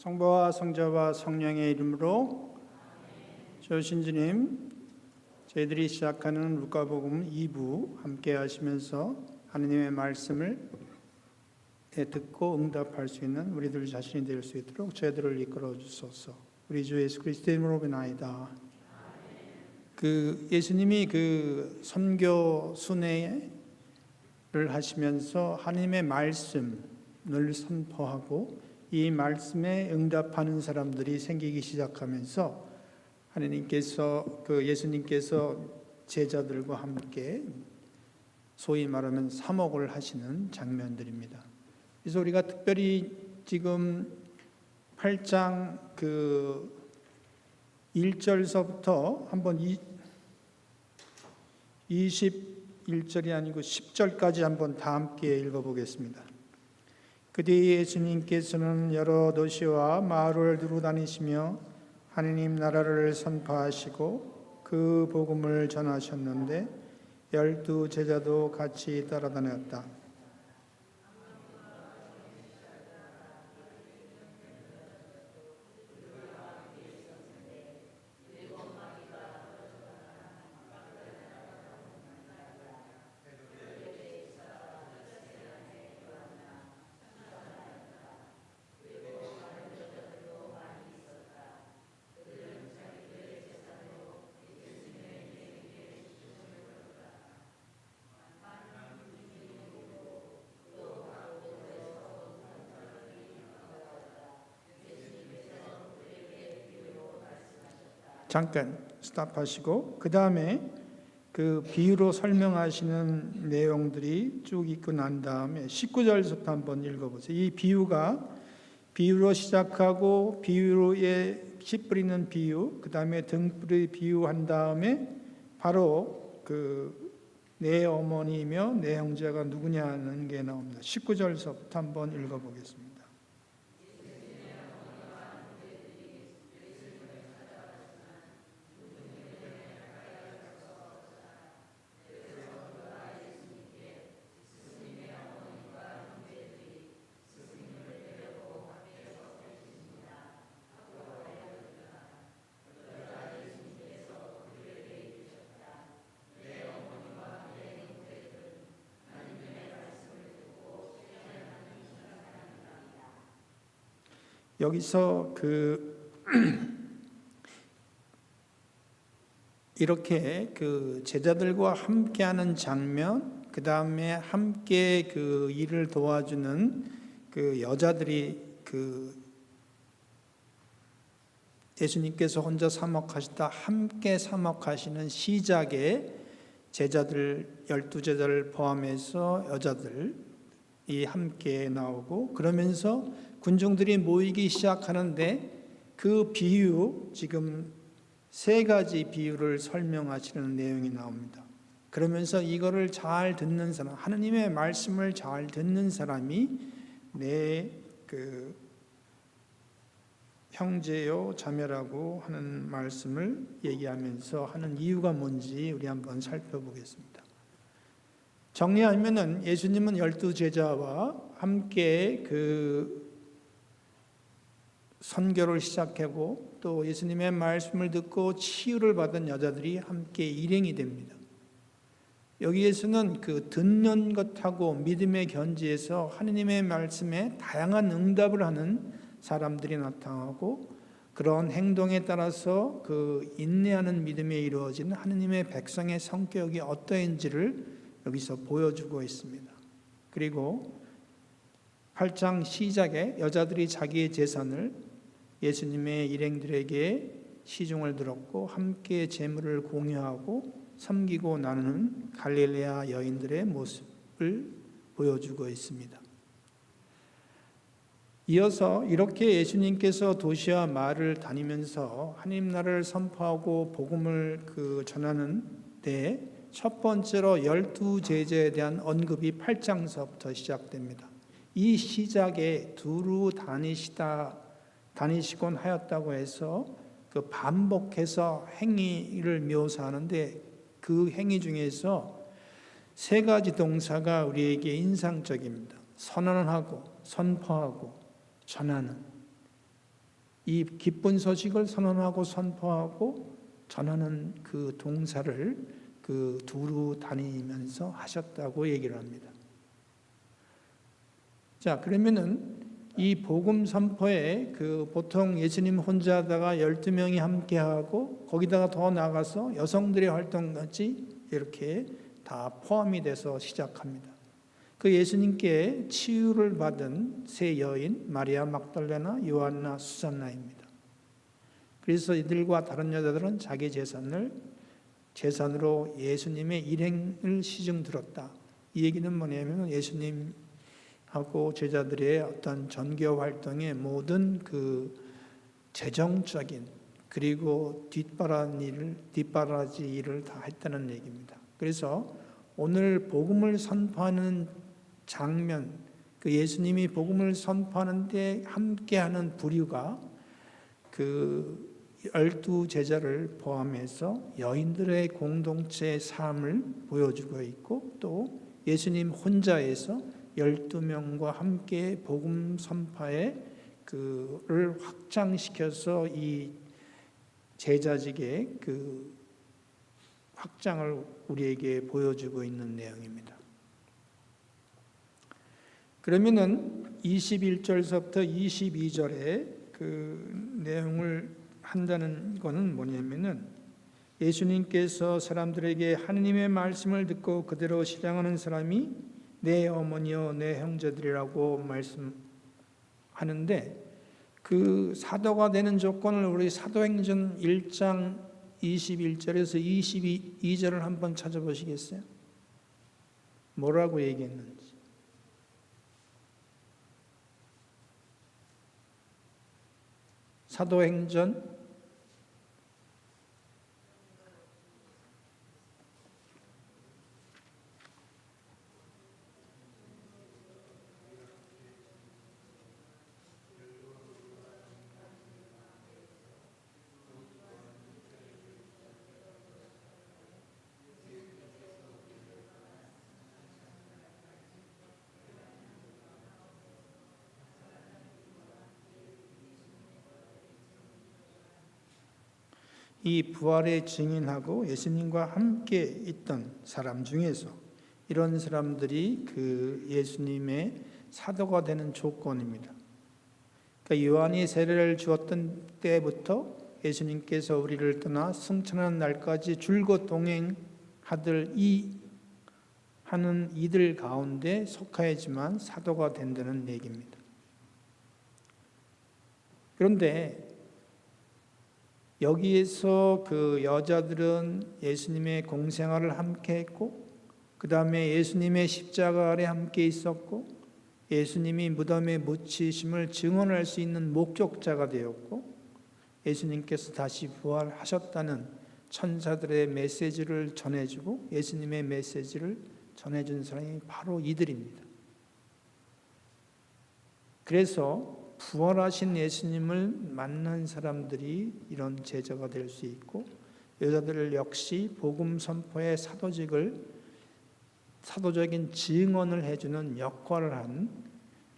성부와 성자와 성령의 이름으로 주신 주님, 저희들이 시작하는 루카복음 2부 함께 하시면서 하느님의 말씀을 듣고 응답할 수 있는 우리들 자신이 될 수 있도록 저희들을 이끌어 주소서. 우리 주 예수 그리스도의 이름으로 비나이다. 예수님이 선교 순회를 하시면서 하나님의 말씀을 선포하고 이 말씀에 응답하는 사람들이 생기기 시작하면서 예수님께서 제자들과 함께 소위 말하면 사목을 하시는 장면들입니다. 그래서 우리가 특별히 지금 8장 1절서부터 한번 21절이 아니고 10절까지 한번 다 함께 읽어보겠습니다. 그뒤 예수님께서는 여러 도시와 마을을 두루 다니시며 하느님 나라를 선포하시고 그 복음을 전하셨는데 12 제자도 같이 따라다녔다. 잠깐 스탑하시고 그 다음에 비유로 설명하시는 내용들이 쭉 있고 난 다음에 19절부터 한번 읽어보세요. 이 비유로 시작하고 비유로에 씨 뿌리는 비유, 그 다음에 등불의 비유한 다음에 바로 내 어머니며 내 형제가 누구냐는 게 나옵니다. 19절부터 한번 읽어보겠습니다. 여기서 이렇게 제자들과 함께하는 장면, 그 다음에 함께 일을 도와주는 여자들이 예수님께서 혼자 사목하시다 함께 사목하시는 시작에 제자들 12제자를 포함해서 여자들이 함께 나오고 그러면서 군중들이 모이기 시작하는데 그 비유, 지금 3가지 비유를 설명하시는 내용이 나옵니다. 그러면서 이거를 잘 듣는 사람, 하느님의 말씀을 잘 듣는 사람이 내 형제요 자매라고 하는 말씀을 얘기하면서 하는 이유가 뭔지 우리 한번 살펴보겠습니다. 정리하면은 예수님은 12제자와 함께 선교를 시작하고 또 예수님의 말씀을 듣고 치유를 받은 여자들이 함께 일행이 됩니다. 여기에서는 듣는 것하고 믿음의 견지에서 하느님의 말씀에 다양한 응답을 하는 사람들이 나타나고 그런 행동에 따라서 인내하는 믿음에 이루어지는 하느님의 백성의 성격이 어떠한지를 여기서 보여주고 있습니다. 그리고 8장 시작에 여자들이 자기의 재산을 예수님의 일행들에게 시중을 들었고 함께 재물을 공유하고 섬기고 나누는 갈릴레아 여인들의 모습을 보여주고 있습니다. 이어서 이렇게 예수님께서 도시와 마을을 다니면서 하나님 나라를 선포하고 복음을 전하는 데 첫 번째로 12제자에 대한 언급이 8장서부터 시작됩니다. 이 시작에 두루 다니시곤 하였다고 해서 반복해서 행위를 묘사하는데 그 행위 중에서 3가지 동사가 우리에게 인상적입니다. 선언하고 선포하고 전하는. 이 기쁜 소식을 선언하고 선포하고 전하는 그 동사를 그 두루 다니면서 하셨다고 얘기를 합니다. 자, 그러면은 이 복음 선포에 그 보통 예수님 혼자 하다가 12명이 함께 하고 거기다가 더 나가서 여성들의 활동까지 이렇게 다 포함이 돼서 시작합니다. 그 예수님께 치유를 받은 세 여인 마리아 막달레나, 요한나, 수산나입니다. 그래서 이들과 다른 여자들은 자기 재산으로 예수님의 일행을 시중 들었다. 이 얘기는 뭐냐면 예수님하고 제자들의 어떤 전교 활동의 모든 그 재정적인 그리고 뒷바라지 일을 다 했다는 얘기입니다. 그래서 오늘 복음을 선포하는 장면, 그 예수님이 복음을 선포하는데 함께하는 부류가 그 12제자를 포함해서 여인들의 공동체의 삶을 보여주고 있고 또 예수님 혼자에서 12명과 함께 복음 선포의 그를 확장시켜서 이 제자직의 그 확장을 우리에게 보여주고 있는 내용입니다. 그러면은 21절서부터 22절에 그 내용을 한다는 것은 뭐냐면은 예수님께서 사람들에게 하느님의 말씀을 듣고 그대로 실행하는 사람이 내 어머니요 내 형제들이라고 말씀하는데 그 사도가 되는 조건을 우리 사도행전 1장 21절에서 22절을 한번 찾아보시겠어요? 뭐라고 얘기했는지. 사도행전 '이 부활에 증인하고 예수님과 함께 있던 사람 중에서 이런 사람들이 그 예수님의 사도가 되는 조건입니다. 그러니까 요한이 세례를 주었던 때부터 예수님께서 우리를 떠나 승천하는 날까지 줄곧 동행하는 이들 가운데 속하여지만 사도가 된다는 얘기입니다. 그런데 여기에서 그 여자들은 예수님의 공생활을 함께 했고 그 다음에 예수님의 십자가 아래 함께 있었고 예수님이 무덤에 묻히심을 증언할 수 있는 목격자가 되었고 예수님께서 다시 부활하셨다는 천사들의 메시지를 전해주고 예수님의 메시지를 전해준 사람이 바로 이들입니다. 그래서 부활하신 예수님을 만난 사람들이 이런 제자가 될 수 있고 여자들 역시 복음 선포의 사도적인 증언을 해주는 역할을 한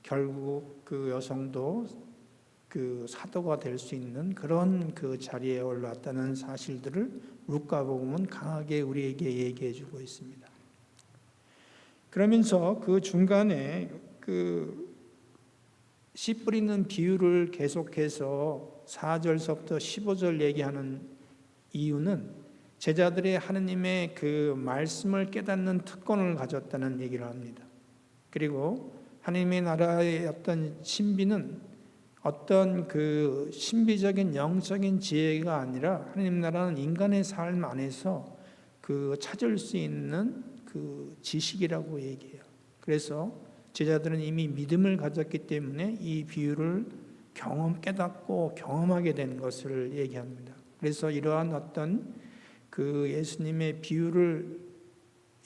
결국 그 여성도 그 사도가 될 수 있는 그런 그 자리에 올랐다는 사실들을 루카복음은 강하게 우리에게 얘기해 주고 있습니다. 그러면서 그 중간에 그 씨 뿌리는 비유를 계속해서 4절서부터 15절 얘기하는 이유는 제자들이 하느님의 그 말씀을 깨닫는 특권을 가졌다는 얘기를 합니다. 그리고 하나님의 나라의 어떤 신비는 어떤 그 신비적인 영적인 지혜가 아니라 하나님 나라는 인간의 삶 안에서 그 찾을 수 있는 그 지식이라고 얘기해요. 그래서 제자들은 이미 믿음을 가졌기 때문에 이 비유를 깨닫고 경험하게 된 것을 얘기합니다. 그래서 이러한 어떤 그 예수님의 비유의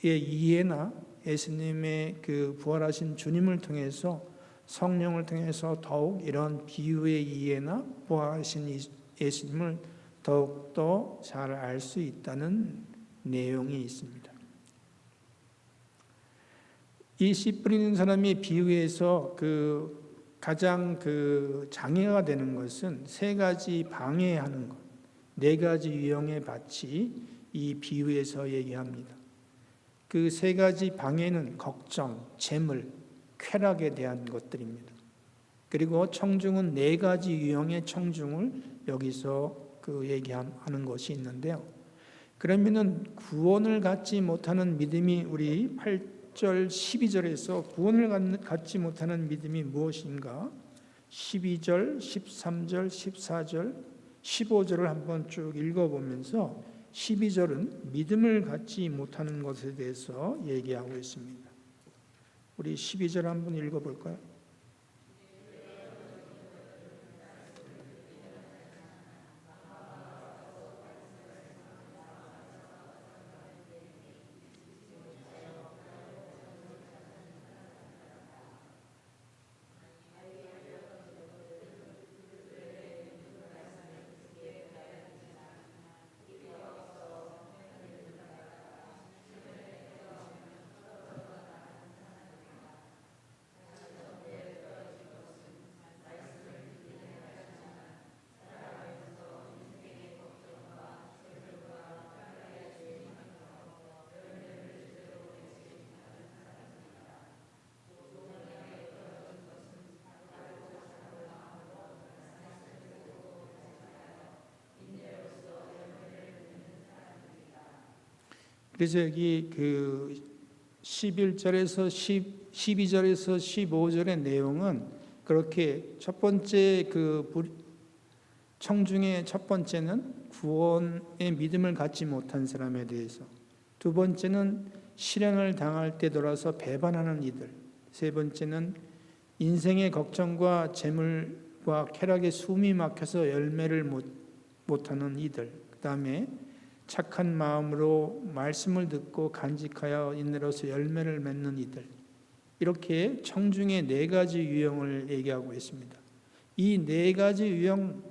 이해나 예수님의 그 부활하신 주님을 통해서 성령을 통해서 더욱 이런 비유의 이해나 부활하신 예수님을 더욱더 잘 알 수 있다는 내용이 있습니다. 이 씨 뿌리는 사람이 비유에서 그 가장 그 장애가 되는 것은 세 가지 방해하는 것, 네 가지 유형의 밭이 이 비유에서 얘기합니다. 그 세 가지 방해는 걱정, 재물, 쾌락에 대한 것들입니다. 그리고 청중은 네 가지 유형의 청중을 여기서 그 얘기하는 것이 있는데요. 그러면은 구원을 갖지 못하는 믿음이 우리 8절, 12절에서 구원을 갖지 못하는 믿음이 무엇인가? 12절, 13절, 14절, 15절을 한번 쭉 읽어보면서 12절은 믿음을 갖지 못하는 것에 대해서 얘기하고 있습니다. 우리 12절 한번 읽어볼까요? 그래서 여기 그 11절에서 12절에서 15절의 내용은 그렇게 첫 번째 청중의 첫 번째는 구원의 믿음을 갖지 못한 사람에 대해서, 두 번째는 시련을 당할 때 돌아서 배반하는 이들, 세 번째는 인생의 걱정과 재물과 쾌락에 숨이 막혀서 열매를 못하는 이들, 그 다음에 착한 마음으로 말씀을 듣고 간직하여 인내로서 열매를 맺는 이들, 이렇게 청중의 네 가지 유형을 얘기하고 있습니다. 이 네 가지 유형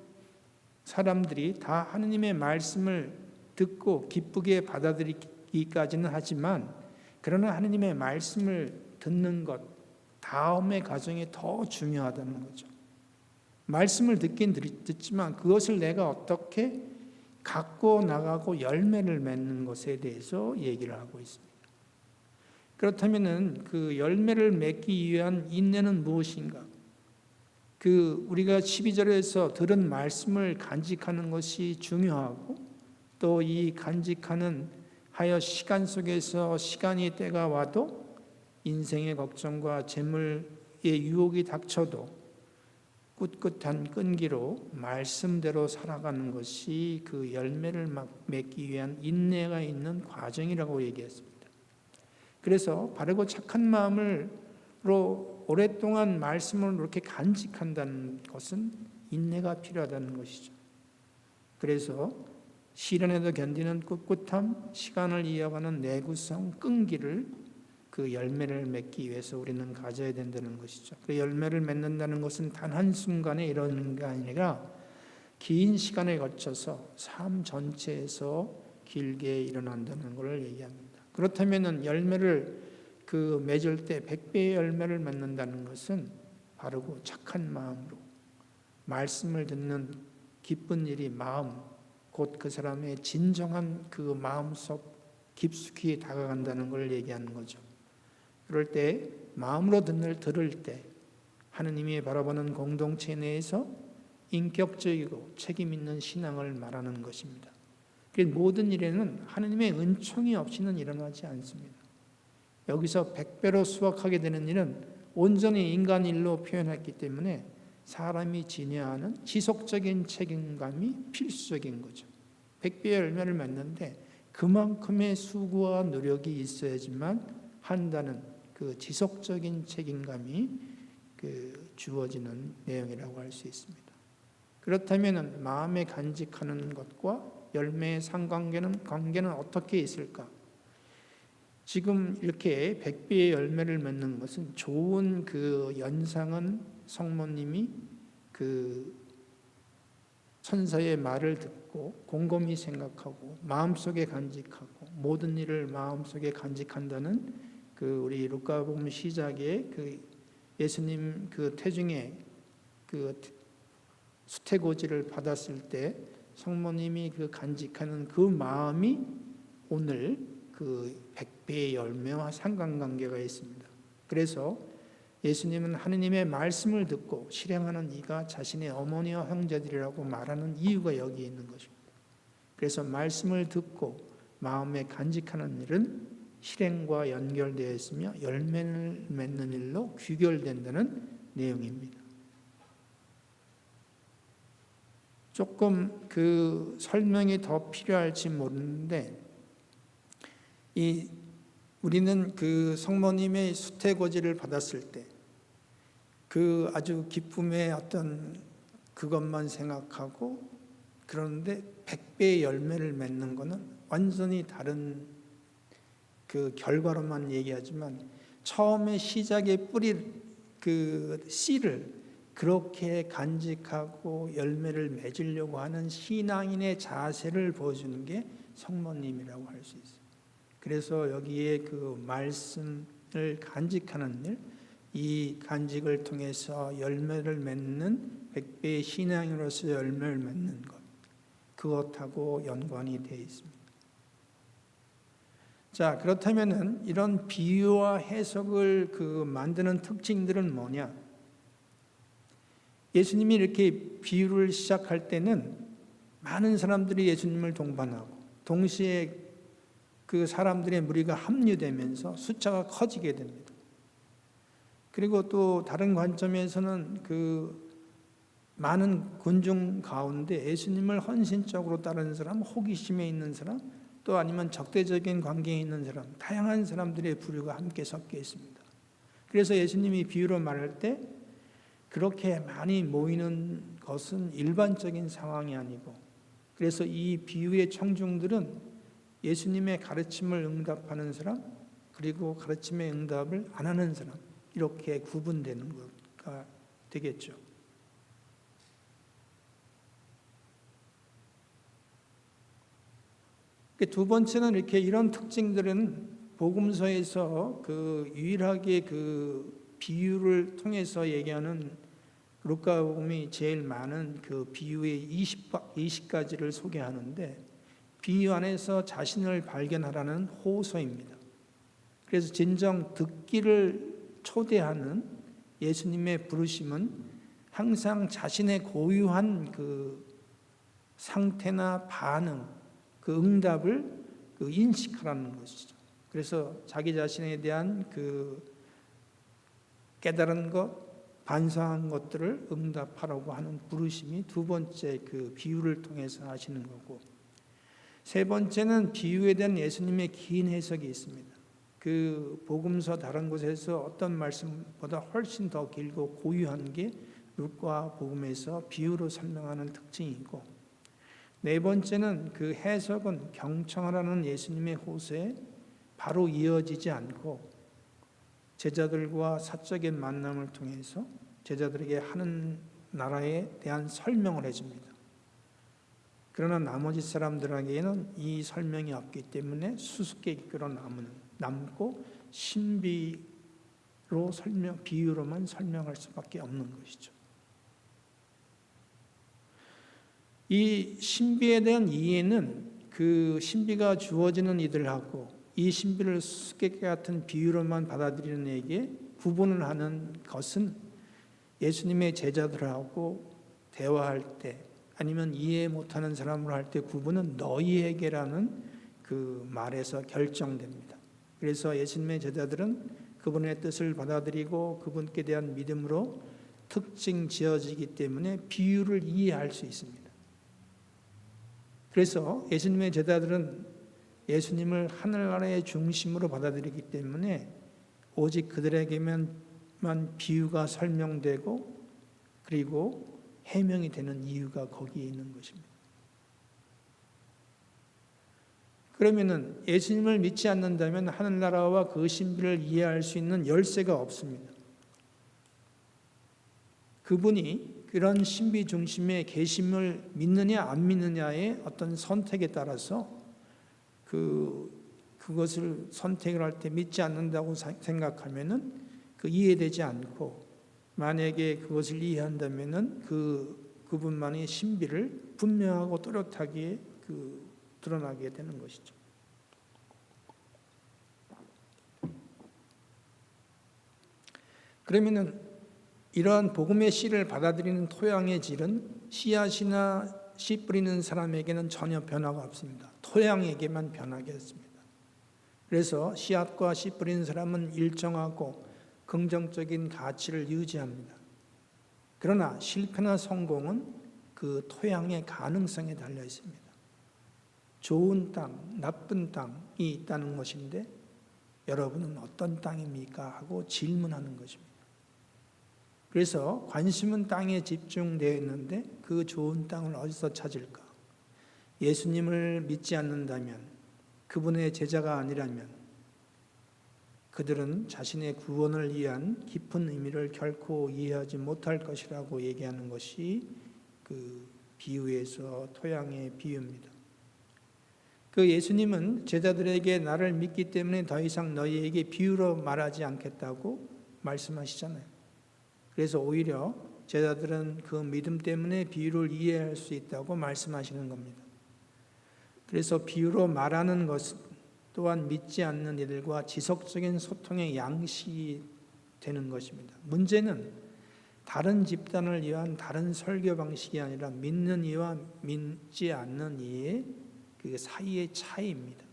사람들이 다 하느님의 말씀을 듣고 기쁘게 받아들이기까지는 하지만, 그러나 하느님의 말씀을 듣는 것 다음의 과정이 더 중요하다는 거죠. 말씀을 듣긴 듣지만 그것을 내가 어떻게 갖고 나가고 열매를 맺는 것에 대해서 얘기를 하고 있습니다. 그렇다면은 그 열매를 맺기 위한 인내는 무엇인가? 우리가 12절에서 들은 말씀을 간직하는 것이 중요하고, 또 이 간직하는 하여 시간 속에서 시간이 때가 와도 인생의 걱정과 재물의 유혹이 닥쳐도 꿋꿋한 끈기로 말씀대로 살아가는 것이 그 열매를 맺기 위한 인내가 있는 과정이라고 얘기했습니다. 그래서 바르고 착한 마음으로 오랫동안 말씀을 이렇게 간직한다는 것은 인내가 필요하다는 것이죠. 그래서 시련에도 견디는 꿋꿋함, 시간을 이어가는 내구성, 끈기를 그 열매를 맺기 위해서 우리는 가져야 된다는 것이죠. 그 열매를 맺는다는 것은 단 한순간에 이루어지는 게 아니라 긴 시간에 거쳐서 삶 전체에서 길게 일어난다는 것을 얘기합니다. 그렇다면 열매를 맺을 때 100배의 열매를 맺는다는 것은 바르고 착한 마음으로 말씀을 듣는 기쁜 일이 마음, 곧 그 사람의 진정한 그 마음속 깊숙이 다가간다는 걸 얘기하는 거죠. 그럴 때 마음으로 들을 때 하느님이 바라보는 공동체 내에서 인격적이고 책임 있는 신앙을 말하는 것입니다. 모든 일에는 하느님의 은총이 없이는 일어나지 않습니다. 여기서 100배로 수확하게 되는 일은 온전히 인간 일로 표현했기 때문에 사람이 지녀야 하는 지속적인 책임감이 필수적인 거죠. 100배의 열매를 맺는데 그만큼의 수고와 노력이 있어야지만 한다는 그 지속적인 책임감이 주어지는 내용이라고 할 수 있습니다. 그렇다면 마음에 간직하는 것과 열매의 관계는 어떻게 있을까? 지금 이렇게 100배의 열매를 맺는 것은 좋은 그 연상은 성모님이 천사의 말을 듣고 곰곰이 생각하고 마음속에 간직하고 모든 일을 마음속에 간직한다는 우리 루카복음 시작의 예수님 그 태중에 그 수태고지를 받았을 때 성모님이 그 간직하는 그 마음이 오늘 그 100배의 열매와 상관관계가 있습니다. 그래서 예수님은 하느님의 말씀을 듣고 실행하는 이가 자신의 어머니와 형제들이라고 말하는 이유가 여기에 있는 것입니다. 그래서 말씀을 듣고 마음에 간직하는 일은 실행과 연결되어 있으며 열매를 맺는 일로 귀결된다는 내용입니다. 조금 그 설명이 더 필요할지 모르는데 우리는 그 성모님의 수태고지를 받았을 때 그 아주 기쁨의 어떤 그것만 생각하고 그러는데 100배의 열매를 맺는 것은 완전히 다른 그 결과로만 얘기하지만 처음에 시작의 뿌릴 그 씨를 그렇게 간직하고 열매를 맺으려고 하는 신앙인의 자세를 보여주는 게 성모님이라고 할 수 있어요. 그래서 여기에 그 말씀을 간직하는 일, 이 간직을 통해서 열매를 맺는 100배의 신앙으로서 열매를 맺는 것, 그것하고 연관이 되어 있습니다. 자, 그렇다면은 이런 비유와 해석을 만드는 특징들은 뭐냐? 예수님이 이렇게 비유를 시작할 때는 많은 사람들이 예수님을 동반하고 동시에 그 사람들의 무리가 합류되면서 숫자가 커지게 됩니다. 그리고 또 다른 관점에서는 그 많은 군중 가운데 예수님을 헌신적으로 따르는 사람, 호기심에 있는 사람, 또 아니면 적대적인 관계에 있는 사람, 다양한 사람들의 부류가 함께 섞여 있습니다. 그래서 예수님이 비유로 말할 때 그렇게 많이 모이는 것은 일반적인 상황이 아니고, 그래서 이 비유의 청중들은 예수님의 가르침을 응답하는 사람, 그리고 가르침의 응답을 안 하는 사람, 이렇게 구분되는 것가 되겠죠. 두 번째는 이렇게 이런 특징들은 복음서에서 유일하게 비유를 통해서 얘기하는 루카복음이 제일 많은 비유의 20가지를 소개하는데, 비유 안에서 자신을 발견하라는 호소입니다. 그래서 진정 듣기를 초대하는 예수님의 부르심은 항상 자신의 고유한 상태나 반응, 응답을 인식하라는 것이죠. 그래서 자기 자신에 대한 깨달은 것, 반성한 것들을 응답하라고 하는 부르심이 두 번째 비유를 통해서 하시는 거고, 세 번째는 비유에 대한 예수님의 긴 해석이 있습니다. 복음서 다른 곳에서 어떤 말씀보다 훨씬 더 길고 고유한 게 루카 복음에서 비유로 설명하는 특징이고, 네 번째는 해석은 경청하라는 예수님의 호소에 바로 이어지지 않고 제자들과 사적인 만남을 통해서 제자들에게 하는 나라에 대한 설명을 해줍니다. 그러나 나머지 사람들에게는 이 설명이 없기 때문에 수수께끼로 남고 신비로 비유로만 설명할 수밖에 없는 것이죠. 이 신비에 대한 이해는 신비가 주어지는 이들하고 이 신비를 수수께끼 같은 비유로만 받아들이는 이에게 구분을 하는 것은 예수님의 제자들하고 대화할 때 아니면 이해 못하는 사람으로 할 때 구분은 너희에게라는 말에서 결정됩니다. 그래서 예수님의 제자들은 그분의 뜻을 받아들이고 그분께 대한 믿음으로 특징 지어지기 때문에 비유를 이해할 수 있습니다. 그래서 예수님의 제자들은 예수님을 하늘나라의 중심으로 받아들이기 때문에 오직 그들에게만 비유가 설명되고 그리고 해명이 되는 이유가 거기에 있는 것입니다. 그러면은 예수님을 믿지 않는다면 하늘나라와 그 신비를 이해할 수 있는 열쇠가 없습니다. 그분이 그런 신비 중심의 계심을 믿느냐 안 믿느냐의 어떤 선택에 따라서 그것을 선택을 할 때 믿지 않는다고 생각하면은 이해되지 않고 만약에 그것을 이해한다면은 그분만의 신비를 분명하고 또렷하게 드러나게 되는 것이죠. 그러면은 이러한 복음의 씨를 받아들이는 토양의 질은 씨앗이나 씨 뿌리는 사람에게는 전혀 변화가 없습니다. 토양에게만 변하게 했습니다. 그래서 씨앗과 씨 뿌리는 사람은 일정하고 긍정적인 가치를 유지합니다. 그러나 실패나 성공은 그 토양의 가능성에 달려 있습니다. 좋은 땅, 나쁜 땅이 있다는 것인데 여러분은 어떤 땅입니까? 하고 질문하는 것입니다. 그래서 관심은 땅에 집중되어 있는데 그 좋은 땅을 어디서 찾을까? 예수님을 믿지 않는다면, 그분의 제자가 아니라면 그들은 자신의 구원을 위한 깊은 의미를 결코 이해하지 못할 것이라고 얘기하는 것이 그 비유에서 토양의 비유입니다. 그 예수님은 제자들에게 나를 믿기 때문에 더 이상 너희에게 비유로 말하지 않겠다고 말씀하시잖아요. 그래서 오히려 제자들은 그 믿음 때문에 비유를 이해할 수 있다고 말씀하시는 겁니다. 그래서 비유로 말하는 것 또한 믿지 않는 이들과 지속적인 소통의 양식이 되는 것입니다. 문제는 다른 집단을 위한 다른 설교 방식이 아니라 믿는 이와 믿지 않는 이의 그 사이의 차이입니다.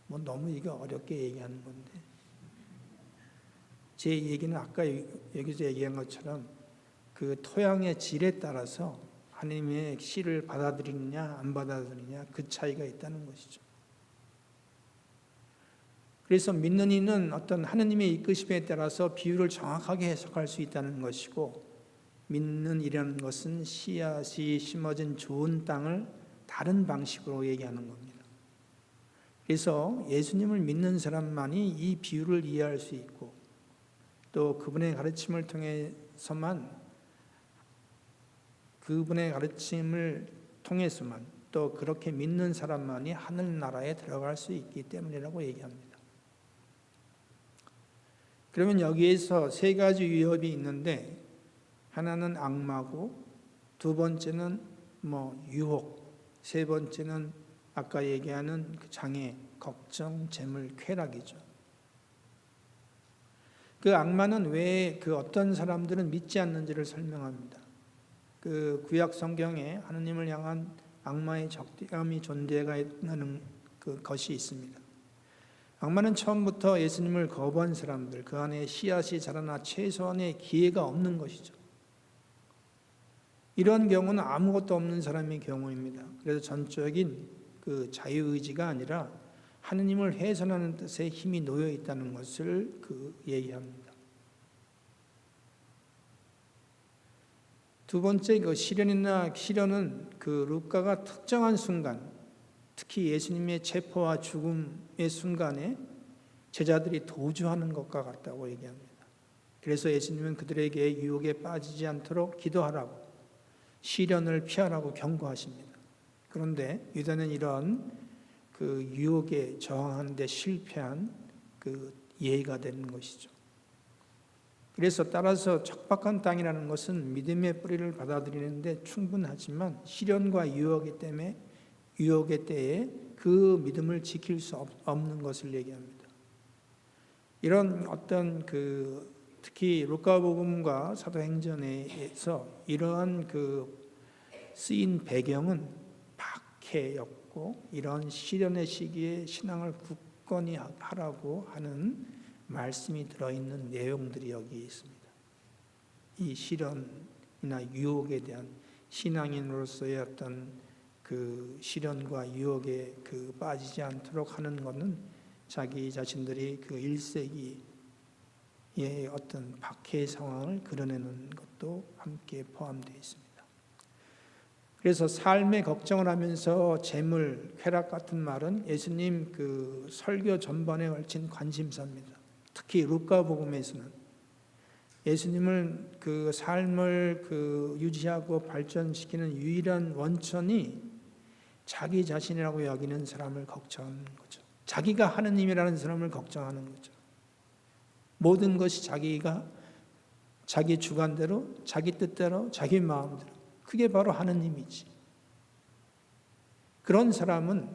너무 이게 어렵게 얘기하는 건데, 제 얘기는 아까 여기서 얘기한 것처럼 그 토양의 질에 따라서 하나님의 씨를 받아들이느냐 안 받아들이느냐 그 차이가 있다는 것이죠. 그래서 믿는 이는 어떤 하나님의 이끄심에 따라서 비유를 정확하게 해석할 수 있다는 것이고, 믿는 이라는 것은 씨앗이 심어진 좋은 땅을 다른 방식으로 얘기하는 겁니다. 그래서 예수님을 믿는 사람만이 이 비유를 이해할 수 있고, 또 그분의 가르침을 통해서만 또 그렇게 믿는 사람만이 하늘나라에 들어갈 수 있기 때문이라고 얘기합니다. 그러면 여기에서 세 가지 위협이 있는데, 하나는 악마고, 두 번째는 유혹, 세 번째는 아까 얘기하는 그 장애, 걱정, 재물, 쾌락이죠. 그 악마는 왜 어떤 사람들은 믿지 않는지를 설명합니다. 그 구약 성경에 하나님을 향한 악마의 적대감이 존재하는 것이 있습니다. 악마는 처음부터 예수님을 거부한 사람들, 그 안에 씨앗이 자라나 최소한의 기회가 없는 것이죠. 이런 경우는 아무것도 없는 사람의 경우입니다. 그래서 전적인 그 자유의지가 아니라 하느님을 훼손하는 뜻에 힘이 놓여 있다는 것을 얘기합니다. 두 번째 시련은 루카가 특정한 순간, 특히 예수님의 체포와 죽음의 순간에 제자들이 도주하는 것과 같다고 얘기합니다. 그래서 예수님은 그들에게 유혹에 빠지지 않도록 기도하라고, 시련을 피하라고 경고하십니다. 그런데 유다는 이런 유혹에 저항하는 데 실패한 예가 되는 것이죠. 그래서 따라서 척박한 땅이라는 것은 믿음의 뿌리를 받아들이는데 충분하지만 시련과 유혹의 때에 그 믿음을 지킬 수 없는 것을 얘기합니다. 이런 어떤 특히 루카복음과 사도행전에서 이러한 쓰인 배경은 박해였고, 이런 시련의 시기에 신앙을 굳건히 하라고 하는 말씀이 들어있는 내용들이 여기 있습니다. 이 시련이나 유혹에 대한 신앙인으로서의 어떤 시련과 유혹에 빠지지 않도록 하는 것은 자기 자신들이 1세기의 어떤 박해 상황을 그려내는 것도 함께 포함되어 있습니다. 그래서 삶의 걱정을 하면서 재물, 쾌락 같은 말은 예수님 설교 전반에 걸친 관심사입니다. 특히 루카복음에서는 예수님을 삶을 유지하고 발전시키는 유일한 원천이 자기 자신이라고 여기는 사람을 걱정하는 거죠. 자기가 하느님이라는 사람을 걱정하는 거죠. 모든 것이 자기 주관대로, 자기 뜻대로, 자기 마음대로. 그게 바로 하느님이지. 그런 사람은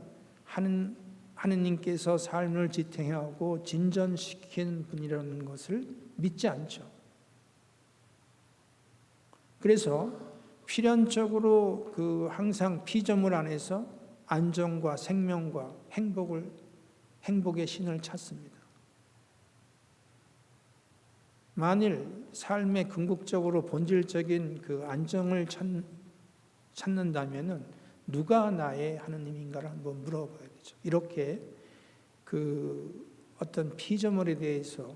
하느님께서 삶을 지탱하고 진전시키는 분이라는 것을 믿지 않죠. 그래서 필연적으로 항상 피조물 안에서 안정과 생명과 행복의 신을 찾습니다. 만일 삶의 궁극적으로 본질적인 그 안정을 찾는다면은 누가 나의 하느님인가를 한번 물어봐야 되죠. 이렇게 어떤 피조물에 대해서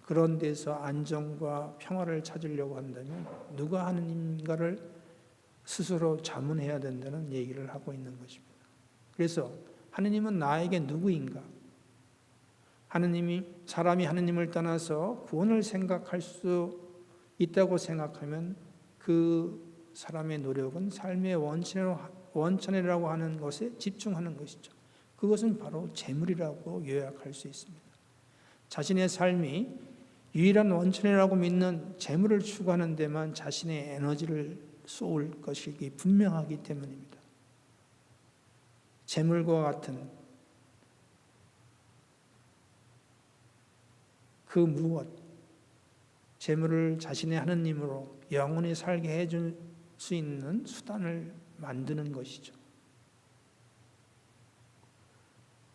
그런 데서 안정과 평화를 찾으려고 한다면 누가 하느님인가를 스스로 자문해야 된다는 얘기를 하고 있는 것입니다. 그래서 하느님은 나에게 누구인가? 사람이 하느님을 떠나서 구원을 생각할 수 있다고 생각하면 그 사람의 노력은 삶의 원천이라고 하는 것에 집중하는 것이죠. 그것은 바로 재물이라고 요약할 수 있습니다. 자신의 삶이 유일한 원천이라고 믿는 재물을 추구하는 데만 자신의 에너지를 쏟을 것이기 분명하기 때문입니다. 재물과 같은 그 무엇, 재물을 자신의 하느님으로 영원히 살게 해줄 수 있는 수단을 만드는 것이죠.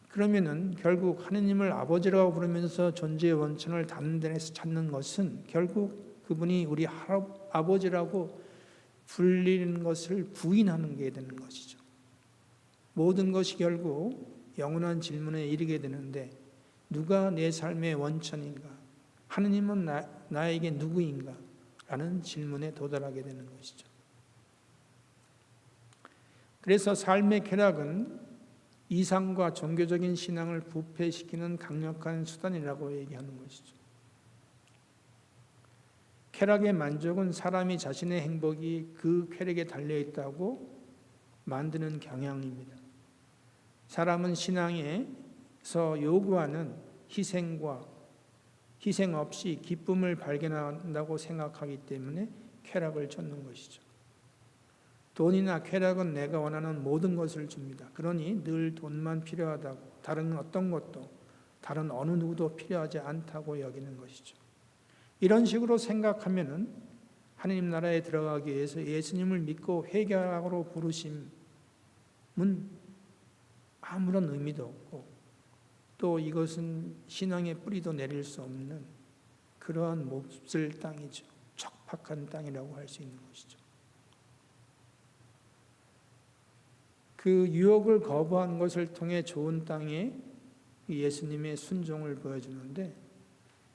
그러면은 결국 하느님을 아버지라고 부르면서 존재의 원천을 다른 데서 찾는 것은 결국 그분이 우리 아버지라고 불리는 것을 부인하는 게 되는 것이죠. 모든 것이 결국 영원한 질문에 이르게 되는데 누가 내 삶의 원천인가? 하느님은 나에게 누구인가? 라는 질문에 도달하게 되는 것이죠. 그래서 삶의 쾌락은 이상과 종교적인 신앙을 부패시키는 강력한 수단이라고 얘기하는 것이죠. 쾌락의 만족은 사람이 자신의 행복이 그 쾌락에 달려있다고 만드는 경향입니다. 사람은 신앙에서 요구하는 희생 없이 기쁨을 발견한다고 생각하기 때문에 쾌락을 찾는 것이죠. 돈이나 쾌락은 내가 원하는 모든 것을 줍니다. 그러니 늘 돈만 필요하다고 다른 어떤 것도 다른 어느 누구도 필요하지 않다고 여기는 것이죠. 이런 식으로 생각하면은 하느님 나라에 들어가기 위해서 예수님을 믿고 회개하라고 부르심은 아무런 의미도 없고 또 이것은 신앙의 뿌리도 내릴 수 없는 그러한 몹쓸 땅이죠. 척박한 땅이라고 할 수 있는 것이죠. 그 유혹을 거부한 것을 통해 좋은 땅에 예수님의 순종을 보여주는데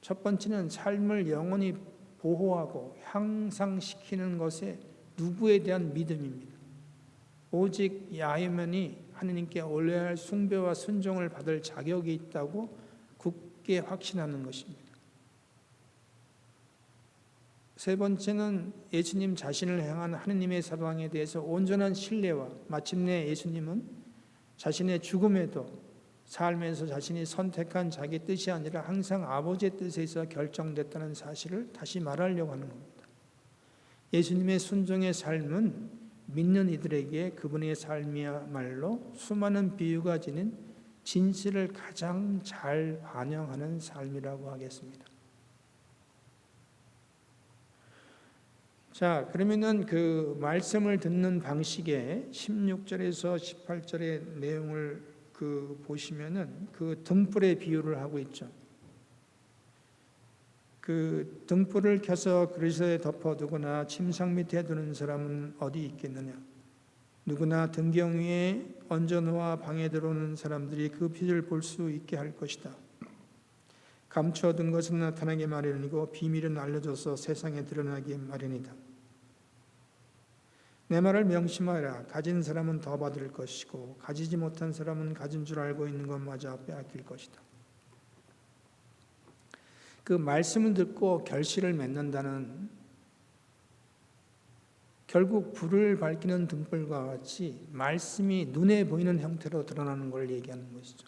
첫 번째는 삶을 영원히 보호하고 향상시키는 것에 누구에 대한 믿음입니다. 오직 야훼만이 하느님께 올려야 할 숭배와 순종을 받을 자격이 있다고 굳게 확신하는 것입니다. 세 번째는 예수님 자신을 향한 하느님의 사랑에 대해서 온전한 신뢰와 마침내 예수님은 자신의 죽음에도 삶에서 자신이 선택한 자기 뜻이 아니라 항상 아버지의 뜻에서 결정됐다는 사실을 다시 말하려고 하는 겁니다. 예수님의 순종의 삶은 믿는 이들에게 그분의 삶이야말로 수많은 비유가 지닌 진실을 가장 잘 반영하는 삶이라고 하겠습니다. 자, 그러면은 그 말씀을 듣는 방식에 16절에서 18절의 내용을 보시면은 그 등불의 비유를 하고 있죠. 그 등불을 켜서 그릇에 덮어두거나 침상 밑에 두는 사람은 어디 있겠느냐? 누구나 등경 위에 얹어놓아 방에 들어오는 사람들이 그 빛을 볼 수 있게 할 것이다. 감추어둔 것은 나타나기 마련이고 비밀은 알려져서 세상에 드러나기 마련이다. 내 말을 명심하라. 가진 사람은 더 받을 것이고 가지지 못한 사람은 가진 줄 알고 있는 것마저 빼앗길 것이다. 그 말씀을 듣고 결실을 맺는다는 결국 불을 밝히는 등불과 같이 말씀이 눈에 보이는 형태로 드러나는 걸 얘기하는 것이죠.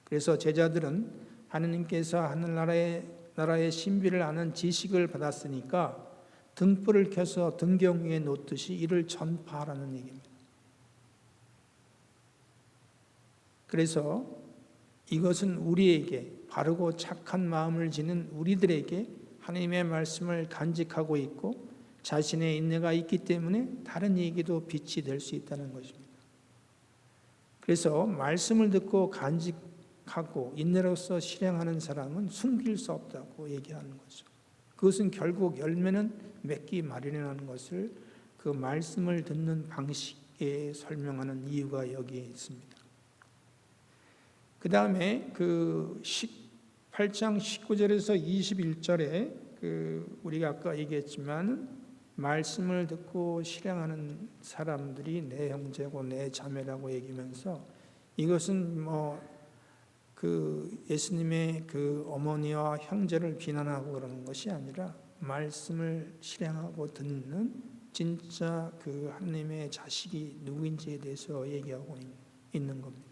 그래서 제자들은 하느님께서 나라의 신비를 아는 지식을 받았으니까 등불을 켜서 등경 위에 놓듯이 이를 전파하라는 얘기입니다. 그래서 이것은 우리에게, 바르고 착한 마음을 지닌 우리들에게 하나님의 말씀을 간직하고 있고 자신의 인내가 있기 때문에 다른 얘기도 빛이 될 수 있다는 것입니다. 그래서 말씀을 듣고 간직하고 인내로서 실행하는 사람은 숨길 수 없다고 얘기하는 거죠. 그것은 결국 열매는 맺기 마련이라는 것을 그 말씀을 듣는 방식에 설명하는 이유가 여기에 있습니다. 그 다음에 그 18장 19절에서 21절에 우리가 아까 얘기했지만 말씀을 듣고 실행하는 사람들이 내 형제고 내 자매라고 얘기하면서 이것은 예수님의 어머니와 형제를 비난하고 그러는 것이 아니라 말씀을 실행하고 듣는 진짜 하나님의 자식이 누구인지에 대해서 얘기하고 있는 겁니다.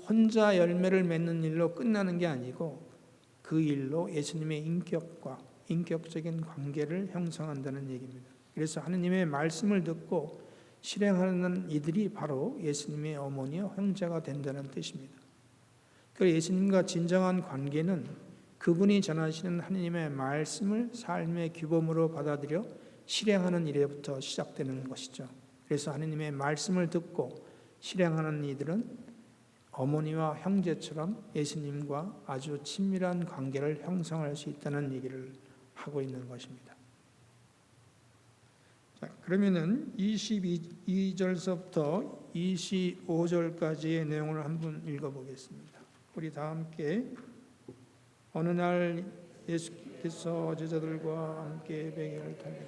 혼자 열매를 맺는 일로 끝나는 게 아니고 그 일로 예수님의 인격적인 관계를 형성한다는 얘기입니다. 그래서 하나님의 말씀을 듣고 실행하는 이들이 바로 예수님의 어머니와 형제가 된다는 뜻입니다. 그래서 예수님과 진정한 관계는 그분이 전하시는 하나님의 말씀을 삶의 규범으로 받아들여 실행하는 일에부터 시작되는 것이죠. 그래서 하나님의 말씀을 듣고 실행하는 이들은 어머니와 형제처럼 예수님과 아주 친밀한 관계를 형성할 수 있다는 얘기를 하고 있는 것입니다. 자, 그러면은 22절서부터 25절까지의 내용을 한번 읽어보겠습니다. 우리 다 함께. 어느 날 예수께서 제자들과 함께 베개를 타게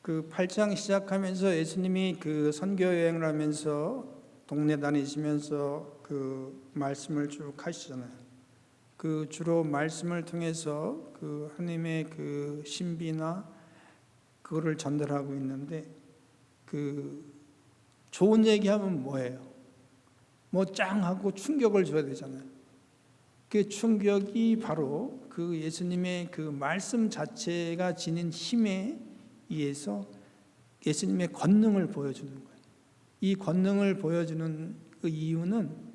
그 8장 시작하면서 예수님이 선교 여행을 하면서 동네 다니시면서 말씀을 쭉 하시잖아요. 주로 말씀을 통해서 하나님의 신비나 그거를 전달하고 있는데 좋은 얘기하면 뭐예요? 짱 하고 충격을 줘야 되잖아요. 그 충격이 바로 예수님의 말씀 자체가 지닌 힘에 의해서 예수님의 권능을 보여주는 거예요. 이 권능을 보여주는 그 이유는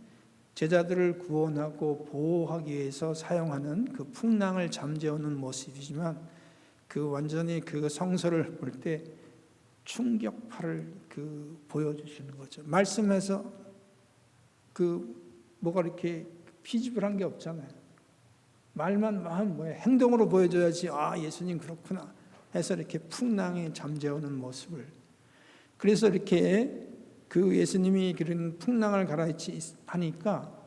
제자들을 구원하고 보호하기 위해서 사용하는 풍랑을 잠재우는 모습이지만 완전히 성서를 볼 때 충격파를 보여주시는 거죠. 말씀에서 뭐가 이렇게 피지불한 게 없잖아요. 말만 뭐예요? 행동으로 보여줘야지 예수님 그렇구나 해서 이렇게 풍랑에 잠재우는 모습을. 그래서 이렇게 예수님이 그런 풍랑을 가라앉히니까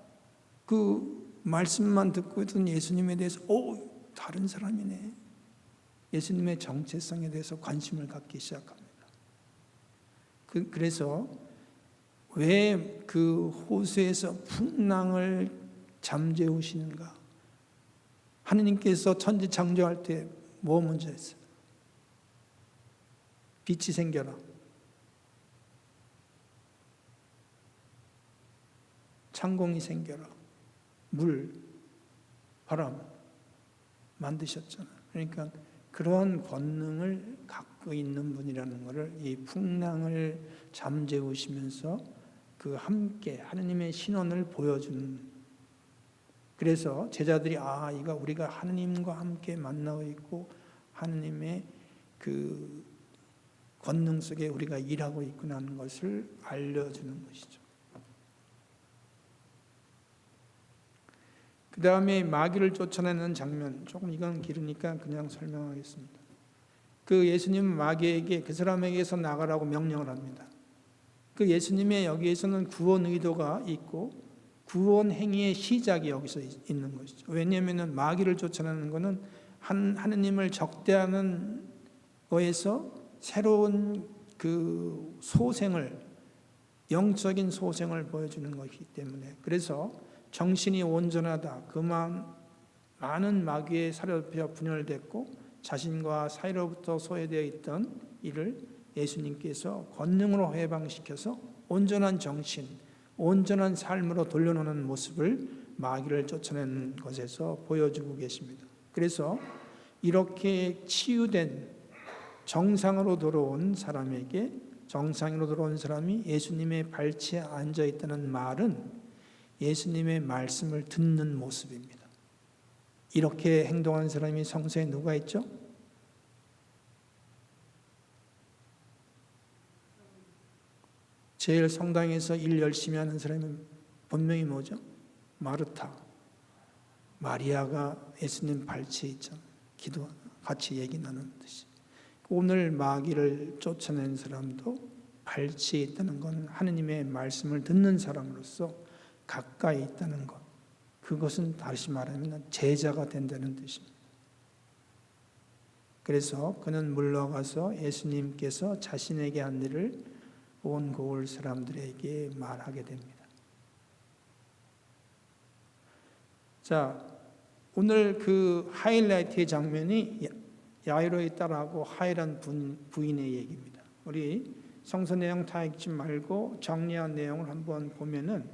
말씀만 듣고 있던 예수님에 대해서 다른 사람이네. 예수님의 정체성에 대해서 관심을 갖기 시작합니다. 그래서 왜 호수에서 풍랑을 잠재우시는가? 하느님께서 천지 창조할 때 뭐 먼저 했어요? 빛이 생겨라. 창공이 생겨라. 물, 바람 만드셨잖아요. 그러니까 그런 권능을 갖고 있는 분이라는 것을 이 풍랑을 잠재우시면서 함께 하느님의 신원을 보여주는 그래서 제자들이 이거 우리가 하느님과 함께 만나고 있고 하느님의 그 권능 속에 우리가 일하고 있구나 하는 것을 알려주는 것이죠. 그 다음에 마귀를 쫓아내는 장면, 조금 이건 길으니까 그냥 설명하겠습니다. 그 예수님은 마귀에게 그 사람에게서 나가라고 명령을 합니다. 그 예수님의 여기에서는 구원 의도가 있고 구원 행위의 시작이 여기서 있는 것이죠. 왜냐하면 마귀를 쫓아내는 것은 하느님을 적대하는 거에서 새로운 그 소생을, 영적인 소생을 보여주는 것이기 때문에, 그래서 정신이 온전하다, 그만 많은 마귀의 사로잡혀 분열됐고 자신과 사이로부터 소외되어 있던 이를 예수님께서 권능으로 해방시켜서 온전한 정신, 온전한 삶으로 돌려놓는 모습을 마귀를 쫓아내는 것에서 보여주고 계십니다. 그래서 이렇게 치유된 정상으로 돌아온 사람에게, 정상으로 돌아온 사람이 예수님의 발치에 앉아 있다는 말은 예수님의 말씀을 듣는 모습입니다. 이렇게 행동한 사람이 성서에 누가 있죠? 제일 성당에서 일 열심히 하는 사람은 본명이 뭐죠? 마르타. 마리아가 예수님 발치에 있잖아요. 기도 같이 얘기 나누듯이. 오늘 마귀를 쫓아낸 사람도 발치에 있다는 건 하느님의 말씀을 듣는 사람으로서 가까이 있다는 것. 그것은 다시 말하면 제자가 된다는 뜻입니다. 그래서 그는 물러가서 예수님께서 자신에게 한 일을 온 고을 사람들에게 말하게 됩니다. 자, 오늘 그 하이라이트의 장면이 야이로의 딸하고 하이란 부인의 얘기입니다. 우리 성서 내용 다 읽지 말고 정리한 내용을 한번 보면은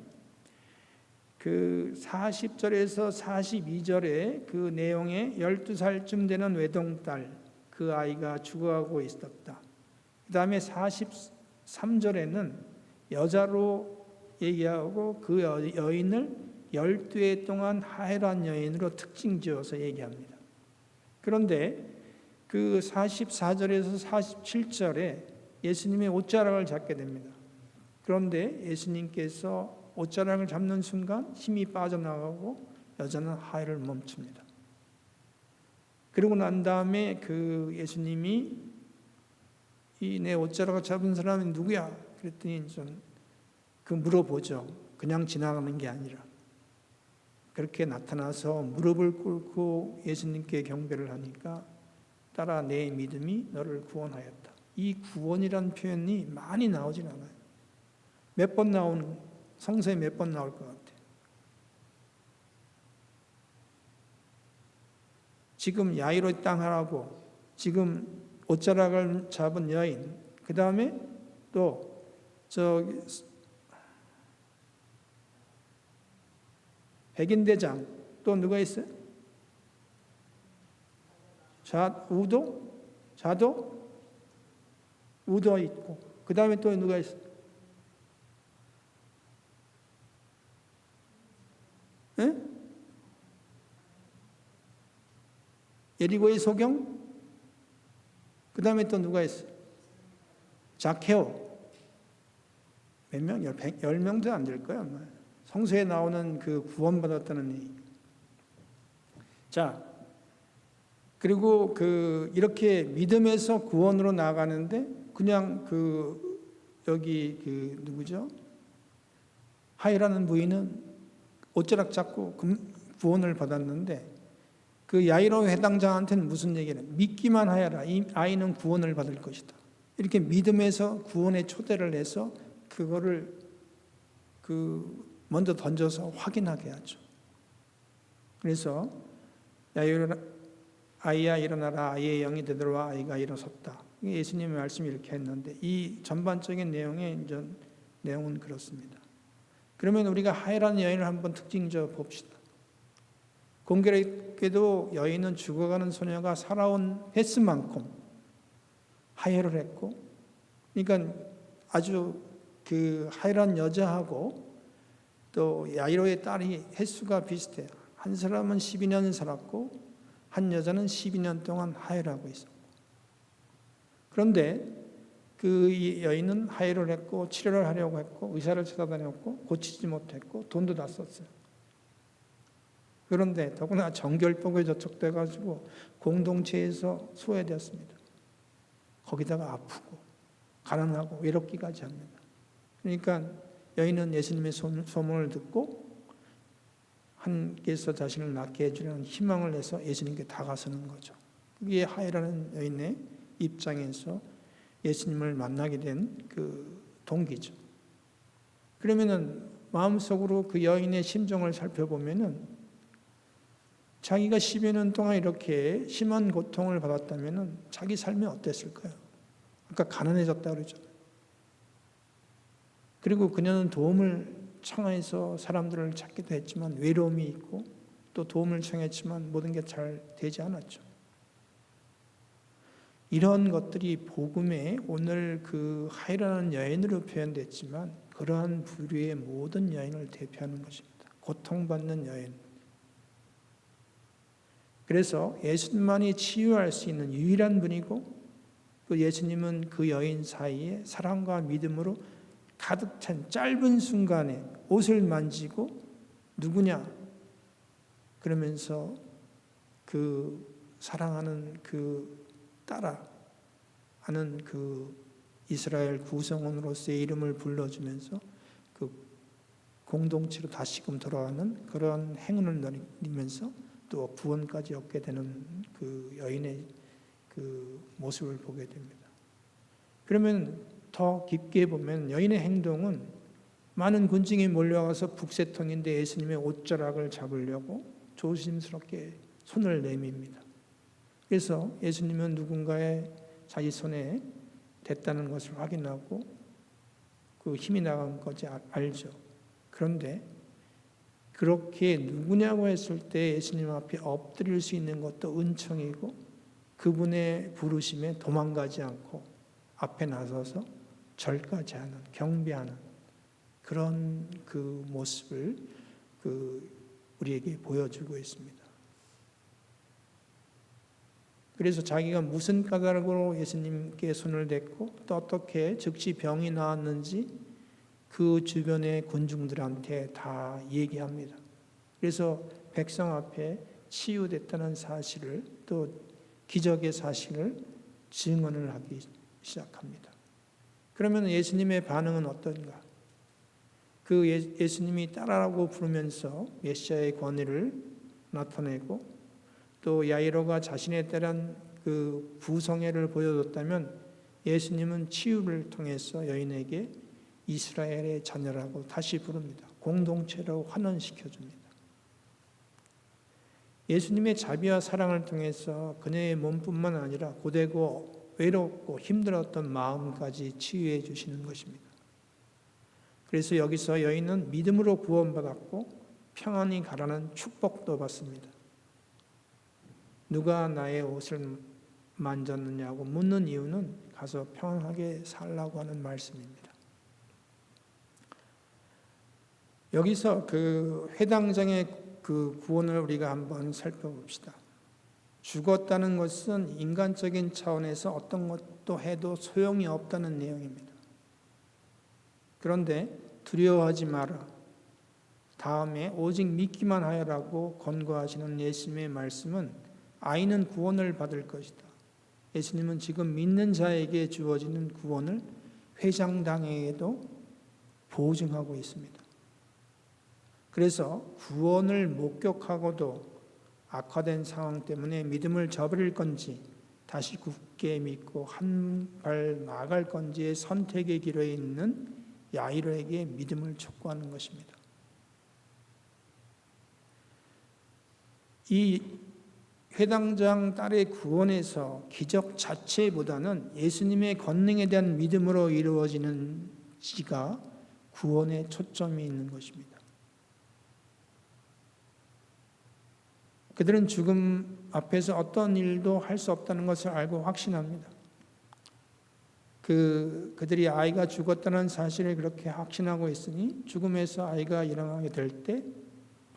그 40절에서 42절에 그 내용에 12살쯤 되는 외동딸, 그 아이가 죽어가고 있었다. 그 다음에 43절에는 여자로 얘기하고 그 여인을 12해 동안 하이란 여인으로 특징 지어서 얘기합니다. 그런데 그 44절에서 47절에 예수님의 옷자락을 잡게 됩니다. 그런데 예수님께서 옷자락을 잡는 순간 힘이 빠져나가고 여자는 하이를 멈춥니다. 그러고 난 다음에 그 예수님이 이 내 옷자락을 잡은 사람이 누구야? 그랬더니 좀 그 물어보죠. 그냥 지나가는 게 아니라 그렇게 나타나서 무릎을 꿇고 예수님께 경배를 하니까 따라 내 믿음이 너를 구원하였다. 이 구원이란 표현이 많이 나오진 않아요. 몇 번 나오는, 성서에 몇 번 나올 것 같아요. 지금 야이로의 땅하라고, 지금 옷자락을 잡은 여인, 그 다음에 또 백인대장, 또 누가 있어요? 자도? 우도 있고, 그 다음에 또 누가 있어요? 예? 예리고의 소경? 그 다음에 또 누가 있어요? 자케오. 몇 명? 10명도 안 될 거야, 아마. 성서에 나오는 그 구원받았다는 얘기. 자, 그리고 이렇게 믿음에서 구원으로 나가는데 그냥 여기 누구죠? 하이라는 부인은 옷자락 잡고 구원을 받았는데 그 야이로 회당장한테는 무슨 얘기를 해요? 믿기만 하여라. 이 아이는 구원을 받을 것이다. 이렇게 믿음에서 구원의 초대를 해서 그거를 먼저 던져서 확인하게 하죠. 그래서 아이야 일어나라. 아이의 영이 되돌아와 아이가 일어섰다. 예수님의 말씀이 이렇게 했는데 이 전반적인 내용은 그렇습니다. 그러면 우리가 하이라는 여인을 한번 특징적 봅시다. 공교롭게도 여인은 죽어가는 소녀가 살아온 횟수만큼 하이를 했고, 그러니까 아주 하이란 여자하고 또 야이로의 딸이 횟수가 비슷해요. 한 사람은 12년 살았고 한 여자는 12년 동안 하혈하고 있었고, 그런데 그 여인은 하혈을 했고 치료를 하려고 했고 의사를 찾아다녔고 고치지 못했고 돈도 다 썼어요. 그런데 더구나 정결법에 저촉돼 가지고 공동체에서 소외되었습니다. 거기다가 아프고 가난하고 외롭기까지 합니다. 그러니까 여인은 예수님의 소문을 듣고 하나님께서 자신을 낫게 해주려는 희망을 내서 예수님께 다가서는 거죠. 그게 하혈하는 여인의 입장에서 예수님을 만나게 된 그 동기죠. 그러면은 마음속으로 그 여인의 심정을 살펴보면은 자기가 10여 년 동안 이렇게 심한 고통을 받았다면은 자기 삶이 어땠을까요? 아까 가난해졌다 그러잖아요. 그리고 그녀는 도움을 청해서 사람들을 찾기도 했지만 외로움이 있고 또 도움을 청했지만 모든 게 잘 되지 않았죠. 이런 것들이 복음의 오늘 그 하혈하는 여인으로 표현됐지만 그러한 부류의 모든 여인을 대표하는 것입니다. 고통받는 여인. 그래서 예수님만이 치유할 수 있는 유일한 분이고 그 예수님은 그 여인 사이에 사랑과 믿음으로 가득 찬 짧은 순간에 옷을 만지고 누구냐? 그러면서 그 사랑하는 그 따라 하는 그 이스라엘 구성원으로서의 이름을 불러주면서 그 공동체로 다시금 돌아가는 그런 행운을 누리면서 또 구원까지 얻게 되는 그 여인의 그 모습을 보게 됩니다. 그러면 더 깊게 보면 여인의 행동은 많은 군중이 몰려와서 북새통인데 예수님의 옷자락을 잡으려고 조심스럽게 손을 내밉니다. 그래서 예수님은 누군가의 자기 손에 댔다는 것을 확인하고 그 힘이 나간 것이 알죠. 그런데 그렇게 누구냐고 했을 때 예수님 앞에 엎드릴 수 있는 것도 은총이고 그분의 부르심에 도망가지 않고 앞에 나서서 절까지 하는, 경배하는 그런 그 모습을 우리에게 보여주고 있습니다. 그래서 자기가 무슨 까닭으로 예수님께 손을 댔고 또 어떻게 즉시 병이 나았는지 그 주변의 군중들한테 다 얘기합니다. 그래서 백성 앞에 치유됐다는 사실을 또 기적의 사실을 증언을 하기 시작합니다. 그러면 예수님의 반응은 어떤가? 그 예수님이 따라라고 부르면서 메시아의 권위를 나타내고 또 야이로가 자신에 대한 그 부성애를 보여줬다면 예수님은 치유를 통해서 여인에게 이스라엘의 자녀라고 다시 부릅니다. 공동체로 환원시켜줍니다. 예수님의 자비와 사랑을 통해서 그녀의 몸뿐만 아니라 고되고 외롭고 힘들었던 마음까지 치유해 주시는 것입니다. 그래서 여기서 여인은 믿음으로 구원받았고 평안히 가라는 축복도 받습니다. 누가 나의 옷을 만졌느냐고 묻는 이유는 가서 평안하게 살라고 하는 말씀입니다. 여기서 그 회당장의 그 구원을 우리가 한번 살펴봅시다. 죽었다는 것은 인간적인 차원에서 어떤 것도 해도 소용이 없다는 내용입니다. 그런데 두려워하지 마라. 다음에 오직 믿기만 하여라고 권고하시는 예수님의 말씀은 아이는 구원을 받을 것이다. 예수님은 지금 믿는 자에게 주어지는 구원을 회장당에게도 보증하고 있습니다. 그래서 구원을 목격하고도 악화된 상황 때문에 믿음을 저버릴 건지 다시 굳게 믿고 한 발 나아갈 건지의 선택의 길에 있는 야이로에게 믿음을 촉구하는 것입니다. 이 회당장 딸의 구원에서 기적 자체보다는 예수님의 권능에 대한 믿음으로 이루어지는 지가 구원에 초점이 있는 것입니다. 그들은 죽음 앞에서 어떤 일도 할 수 없다는 것을 알고 확신합니다. 그들이 아이가 죽었다는 사실을 그렇게 확신하고 있으니 죽음에서 아이가 일어나게 될 때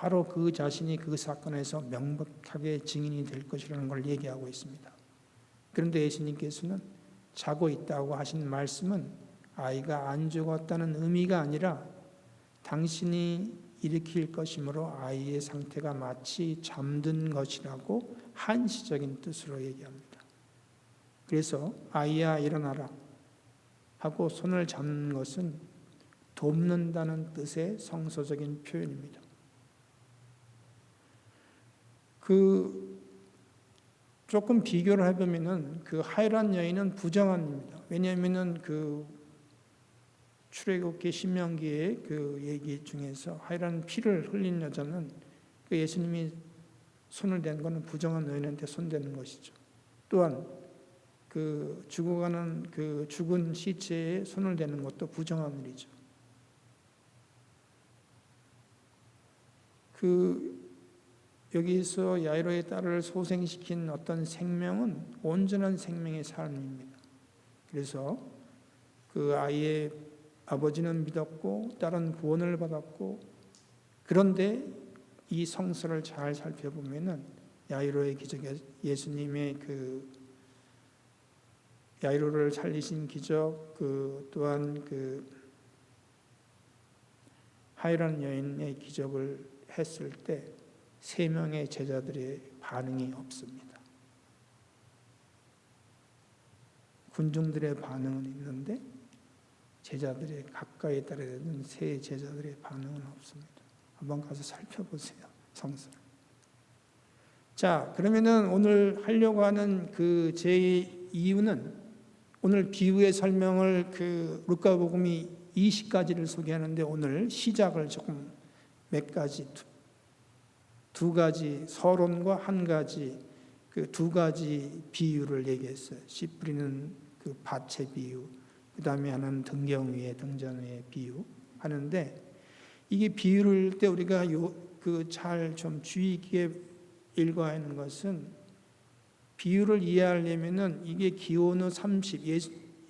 바로 그 자신이 그 사건에서 명백하게 증인이 될 것이라는 걸 얘기하고 있습니다. 그런데 예수님께서는 자고 있다고 하신 말씀은 아이가 안 죽었다는 의미가 아니라 당신이 일으킬 것이므로 아이의 상태가 마치 잠든 것이라고 한시적인 뜻으로 얘기합니다. 그래서 아이야 일어나라 하고 손을 잡는 것은 돕는다는 뜻의 성서적인 표현입니다. 조금 비교를 해보면은 그 하이란 여인은 부정합니다. 왜냐하면은 출애굽기 신명기의 그 얘기 중에서 하이란 피를 흘린 여자는 그 예수님이 손을 댄 것은 부정한 여인한테 손대는 것이죠. 또한 그 죽어가는 그 죽은 시체에 손을 대는 것도 부정한 일이죠. 여기서 야이로의 딸을 소생시킨 어떤 생명은 온전한 생명의 삶입니다. 그래서 그 아이의 아버지는 믿었고 딸은 구원을 받았고, 그런데 이 성서를 잘 살펴보면은 야이로의 기적에 예수님의 야이로를 살리신 기적, 또한 하이란 여인의 기적을 했을 때 3명의 제자들의 반응이 없습니다. 군중들의 반응은 있는데 제자들의 가까이 따르는 3 제자들의 반응은 없습니다. 한번 가서 살펴보세요, 성서를. 자, 그러면은 오늘 하려고 하는 제 이유는, 오늘 비유의 설명을 루카복음이 20가지를 소개하는데 오늘 시작을 조금 몇 가지, 2가지 서론과 1가지, 2가지 비유를 얘기했어요. 씨 뿌리는 밭의 비유, 그 다음에 하나는 등경 위에 등잔 위에 비유 하는데, 이게 비유를 때 우리가 잘 좀 주의 깊게 읽어야 하는 것은, 비유를 이해하려면은 이게 기원후 30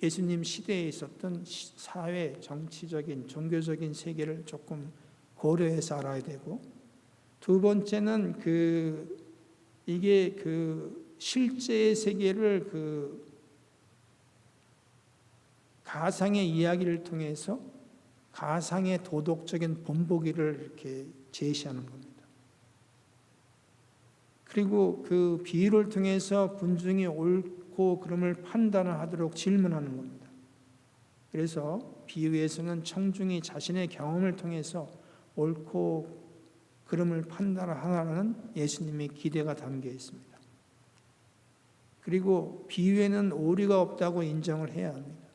예수님 시대에 있었던 사회, 정치적인, 종교적인 세계를 조금 고려해서 알아야 되고, 2번째는 이게 실제의 세계를 가상의 이야기를 통해서 가상의 도덕적인 본보기를 이렇게 제시하는 겁니다. 그리고 그 비유를 통해서 군중이 옳고 그름을 판단하도록 질문하는 겁니다. 그래서 비유에서는 청중이 자신의 경험을 통해서 옳고 그름을 판단하라는 예수님의 기대가 담겨 있습니다. 그리고 비유에는 오류가 없다고 인정을 해야 합니다.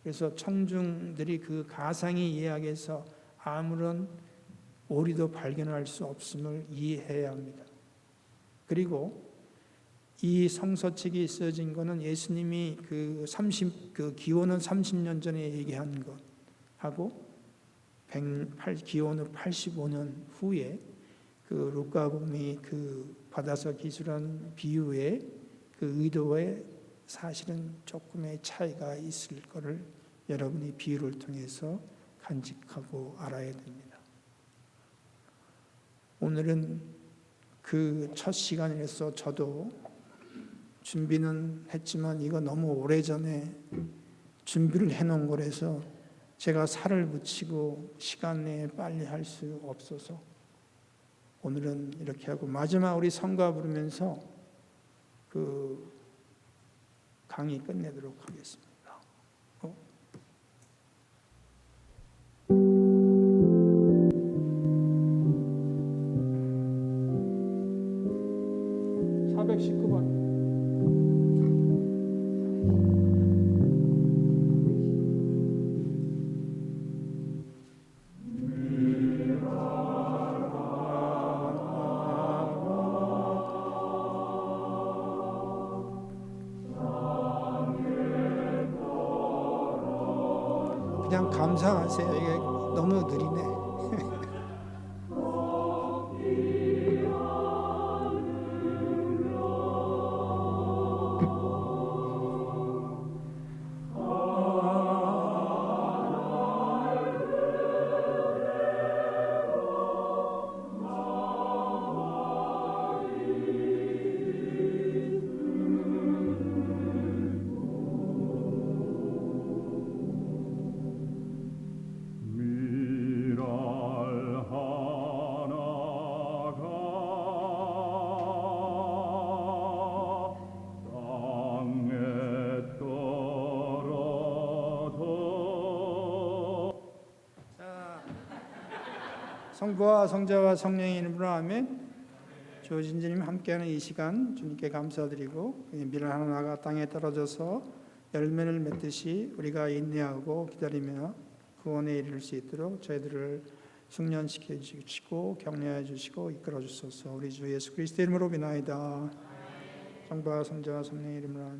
그래서 청중들이 그 가상의 이야기에서 아무런 오류도 발견할 수 없음을 이해해야 합니다. 그리고 이 성서책이 쓰여진 것은 예수님이 기원은 30년 전에 얘기한 것하고 기원후 85년 후에 루카복음이 받아서 기술한 비유의 의도에 사실은 조금의 차이가 있을 것을 여러분이 비유를 통해서 간직하고 알아야 됩니다. 오늘은 첫 시간이라서 저도 준비는 했지만 이거 너무 오래전에 준비를 해놓은 거라서 제가 살을 붙이고 시간 내에 빨리 할 수 없어서 오늘은 이렇게 하고, 마지막 우리 성가 부르면서 강의 끝내도록 하겠습니다. 419번. 그냥 감상하세요. 이게 너무 느리네. 성부와 성자와 성령의 이름으로 아멘. 조신주님 함께하는 이 시간 주님께 감사드리고 밀 하나가 땅에 떨어져서 열매를 맺듯이 우리가 인내하고 기다리며 구원에 이를 수 있도록 저희들을 숙련시켜 주시고 격려해 주시고 이끌어 주소서. 우리 주 예수 그리스도의 이름으로 비나이다. 성부와 성자와 성령의 이름으로 아멘.